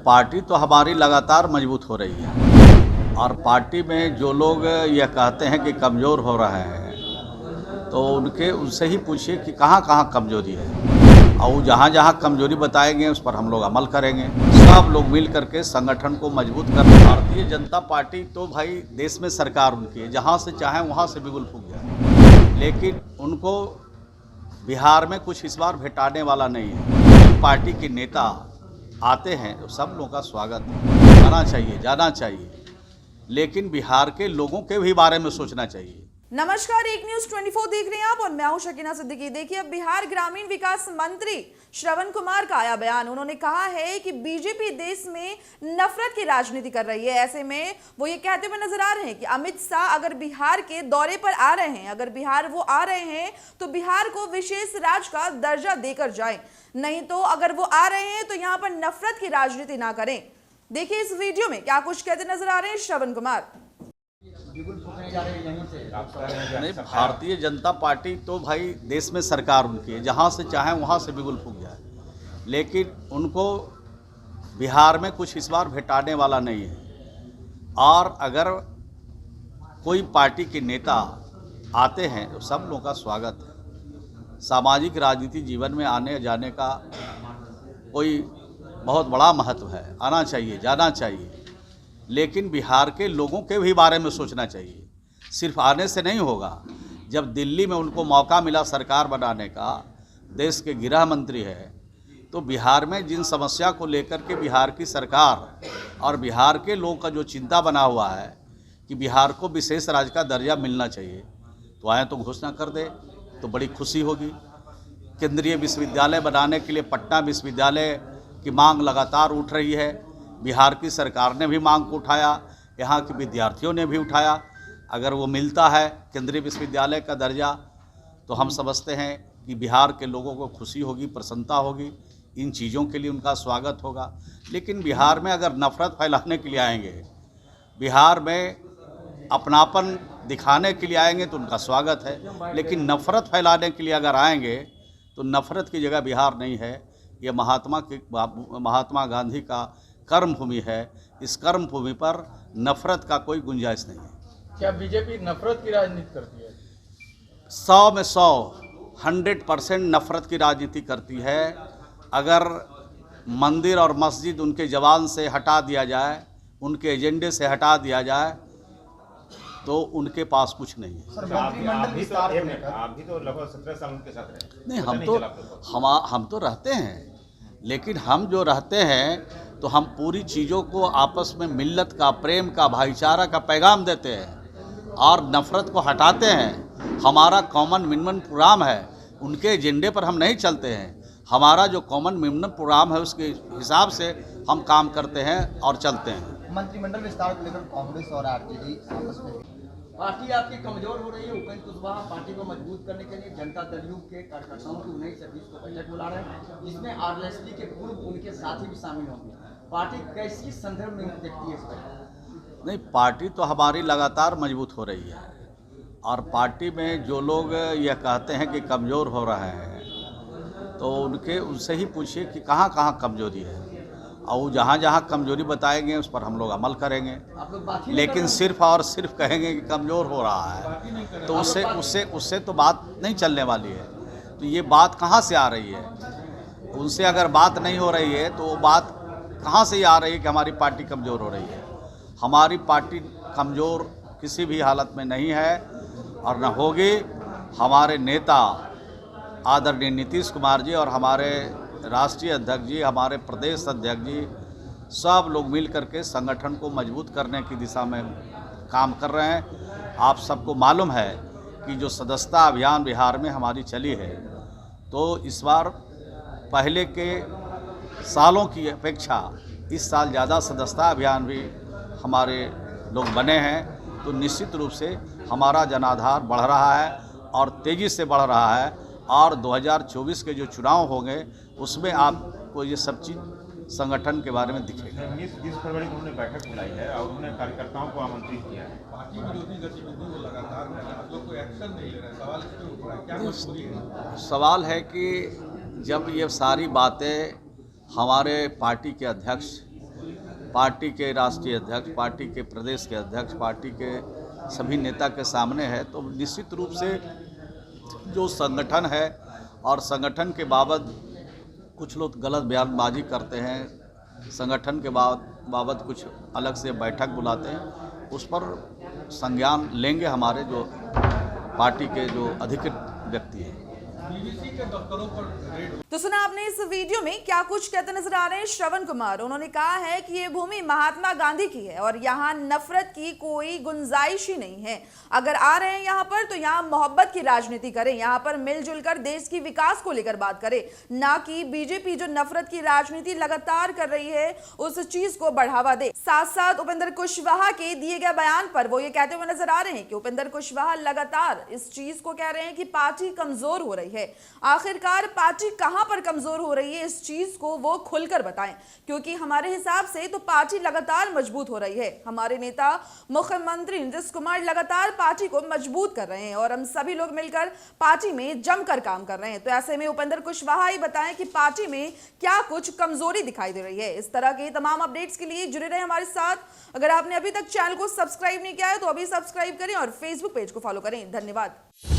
Party तो हमारी लगातार मजबूत हो रही है और पार्टी में जो लोग यह कहते हैं कि कमज़ोर हो रहे हैं तो उनसे ही पूछिए कि कहाँ कहाँ कमजोरी है और जहाँ जहाँ कमजोरी बताएंगे उस पर हम लोग अमल करेंगे। सब लोग मिल करके संगठन को मजबूत कर। भारतीय जनता पार्टी तो भाई देश में सरकार उनकी है, जहाँ से चाहें वहाँ से बिगुल फूंक जाए, लेकिन उनको बिहार में कुछ इस बार भेटाने वाला नहीं है। पार्टी के नेता आते हैं तो सब लोगों का स्वागत आना चाहिए, जाना चाहिए, लेकिन बिहार के लोगों के भी बारे में सोचना चाहिए। नमस्कार, एक न्यूज 24 देख रहे हैं आप और मैं हूं शकीना सिद्दीकी। देखिए, अब बिहार ग्रामीण विकास मंत्री श्रवण कुमार का आया बयान। उन्होंने कहा है कि बीजेपी देश में नफरत की राजनीति कर रही है। ऐसे में वो ये कहते हुए नजर आ रहे हैं कि अमित शाह अगर बिहार के दौरे पर आ रहे हैं, अगर बिहार वो आ रहे हैं तो बिहार को विशेष राज्य का दर्जा देकर जाए, नहीं तो अगर वो आ रहे हैं तो यहाँ पर नफरत की राजनीति ना करें। देखिए इस वीडियो में क्या कुछ कहते नजर आ रहे हैं श्रवण कुमार। नहीं, भारतीय जनता पार्टी तो भाई देश में सरकार उनकी है, जहाँ से चाहें वहाँ से बिगुल फूंक जाए, लेकिन उनको बिहार में कुछ इस बार भेटाने वाला नहीं है। और अगर कोई पार्टी के नेता आते हैं तो सब लोगों का स्वागत है। सामाजिक राजनीति जीवन में आने जाने का कोई बहुत बड़ा महत्व है, आना चाहिए, जाना चाहिए, लेकिन बिहार के लोगों के भी बारे में सोचना चाहिए। सिर्फ आने से नहीं होगा। जब दिल्ली में उनको मौका मिला सरकार बनाने का, देश के गृह मंत्री है, तो बिहार में जिन समस्या को लेकर के बिहार की सरकार और बिहार के लोगों का जो चिंता बना हुआ है कि बिहार को विशेष राज्य का दर्जा मिलना चाहिए, तो आए तो घोषणा कर दे तो बड़ी खुशी होगी। केंद्रीय विश्वविद्यालय बनाने के लिए पटना विश्वविद्यालय की मांग लगातार उठ रही है। बिहार की सरकार ने भी मांग को उठाया, यहाँ के विद्यार्थियों ने भी उठाया। अगर वो मिलता है केंद्रीय विश्वविद्यालय का दर्जा तो हम समझते हैं कि बिहार के लोगों को खुशी होगी, प्रसन्नता होगी, इन चीज़ों के लिए उनका स्वागत होगा। लेकिन बिहार में अगर नफ़रत फैलाने के लिए आएंगे, बिहार में अपनापन दिखाने के लिए आएंगे तो उनका स्वागत है, लेकिन नफ़रत फैलाने के लिए अगर आएंगे तो नफ़रत की जगह बिहार नहीं है। ये महात्मा गांधी का कर्म भूमि है। इस कर्म भूमि पर नफ़रत का कोई गुंजाइश नहीं है। क्या बीजेपी नफरत की राजनीति करती है? 100 में 100% नफ़रत की राजनीति करती है। अगर मंदिर और मस्जिद उनके जवान से हटा दिया जाए, उनके एजेंडे से हटा दिया जाए, तो उनके पास कुछ नहीं है। सर, मंत्रिमंडल विस्तार को लेकर आप भी तो लगभग 17 साल उनके साथ रहे। नहीं, हम तो रहते हैं, लेकिन हम जो रहते हैं तो हम पूरी चीज़ों को आपस में मिल्लत का, प्रेम का, भाईचारा का पैगाम देते हैं और नफ़रत को हटाते हैं। हमारा कॉमन मिनिमम प्रोग्राम है, उनके एजेंडे पर हम नहीं चलते हैं। हमारा जो कॉमन मिनिमम प्रोग्राम है उसके हिसाब से हम काम करते हैं और चलते हैं। मंत्रिमंडल विस्तार को लेकर कांग्रेस और आरजेडी आपस में पार्टी आपकी कमजोर हो रही है। उपेंद्र कुशवाहा पार्टी को मजबूत करने के लिए जनता दल यू के कार्यकर्ताओं की 19-20 को बैठक बुला रहे हैं, जिसमें आरएलएसपी के पूर्व उनके साथी भी शामिल होंगे। पार्टी कैसी संदर्भ में देखती है इस पर? नहीं, पार्टी तो हमारी लगातार मजबूत हो रही है और पार्टी में जो लोग यह कहते हैं कि कमज़ोर हो रहे हैं तो उनसे ही पूछिए कि कहाँ कहाँ कमजोरी है और जहाँ जहाँ कमजोरी बताएंगे उस पर हम लोग अमल करेंगे। लेकिन सिर्फ और सिर्फ कहेंगे कि कमज़ोर हो रहा है तो उससे तो बात नहीं चलने वाली है। तो ये बात कहाँ से आ रही है? उनसे अगर बात नहीं हो रही है तो वो बात कहाँ से आ रही है कि हमारी पार्टी कमज़ोर हो रही है? हमारी पार्टी कमज़ोर किसी भी हालत में नहीं है और न होगी। हमारे नेता आदरणीय नीतीश कुमार जी और हमारे राष्ट्रीय अध्यक्ष जी, हमारे प्रदेश अध्यक्ष जी, सब लोग मिल करके संगठन को मजबूत करने की दिशा में काम कर रहे हैं। आप सबको मालूम है कि जो सदस्यता अभियान बिहार में हमारी चली है, तो इस बार पहले के सालों की अपेक्षा इस साल ज़्यादा सदस्यता अभियान भी हमारे लोग बने हैं। तो निश्चित रूप से हमारा जनाधार बढ़ रहा है और तेज़ी से बढ़ रहा है और 2024 के जो चुनाव होंगे उसमें आपको ये सब चीज़ संगठन के बारे में दिखेगा। 20 फरवरी को उन्होंने बैठक बुलाई है और उन्होंने कार्यकर्ताओं को आमंत्रित किया है। पार्टी विरोधी गतिविधियों को लगातार आप लोग कोई एक्शन नहीं ले रहे, सवाल इस पे उठ रहा है, क्या मजबूरी है? सवाल है कि जब ये सारी बातें हमारे पार्टी के अध्यक्ष पार्टी के राष्ट्रीय अध्यक्ष, पार्टी के प्रदेश के अध्यक्ष, पार्टी के सभी नेता के सामने है। तो निश्चित रूप से जो संगठन है और संगठन के बाबत कुछ लोग गलत बयानबाजी करते हैं, संगठन के बाबत कुछ अलग से बैठक बुलाते हैं, उस पर संज्ञान लेंगे हमारे जो पार्टी के जो अधिकृत व्यक्ति हैं। पीवीसी के दफ्तरों पर रेड। तो सुना आपने इस वीडियो में क्या कुछ कहते नजर आ रहे हैं श्रवण कुमार। उन्होंने कहा है कि ये भूमि महात्मा गांधी की है और यहाँ नफरत की कोई गुंजाइश ही नहीं है। अगर आ रहे हैं यहाँ पर तो यहाँ मोहब्बत की राजनीति करें, यहाँ पर मिलजुल कर देश की विकास को लेकर बात करें, ना कि बीजेपी जो नफरत की राजनीति लगातार कर रही है उस चीज को बढ़ावा दे। साथ साथ उपेंद्र कुशवाहा के दिए गए बयान पर वो ये कहते हुए नजर आ रहे हैं कि उपेंद्र कुशवाहा लगातार इस चीज को कह रहे हैं कि पार्टी कमजोर हो रही है। आखिरकार पार्टी कहां पर कमजोर हो रही है, इस चीज को वो खुलकर बताएं, क्योंकि हमारे हिसाब से तो पार्टी लगातार मजबूत हो रही है। हमारे नेता मुख्यमंत्री नीतीश कुमार लगातार पार्टी को मजबूत कर रहे हैं और हम सभी लोग मिलकर पार्टी में जमकर काम कर रहे हैं। तो ऐसे में उपेंद्र कुशवाहा ही बताएं कि पार्टी में क्या कुछ कमजोरी दिखाई दे रही है। इस तरह के तमाम अपडेट्स के लिए जुड़े रहे हमारे साथ। अगर आपने अभी तक चैनल को सब्सक्राइब नहीं किया है तो अभी सब्सक्राइब करें और फेसबुक पेज को फॉलो करें। धन्यवाद।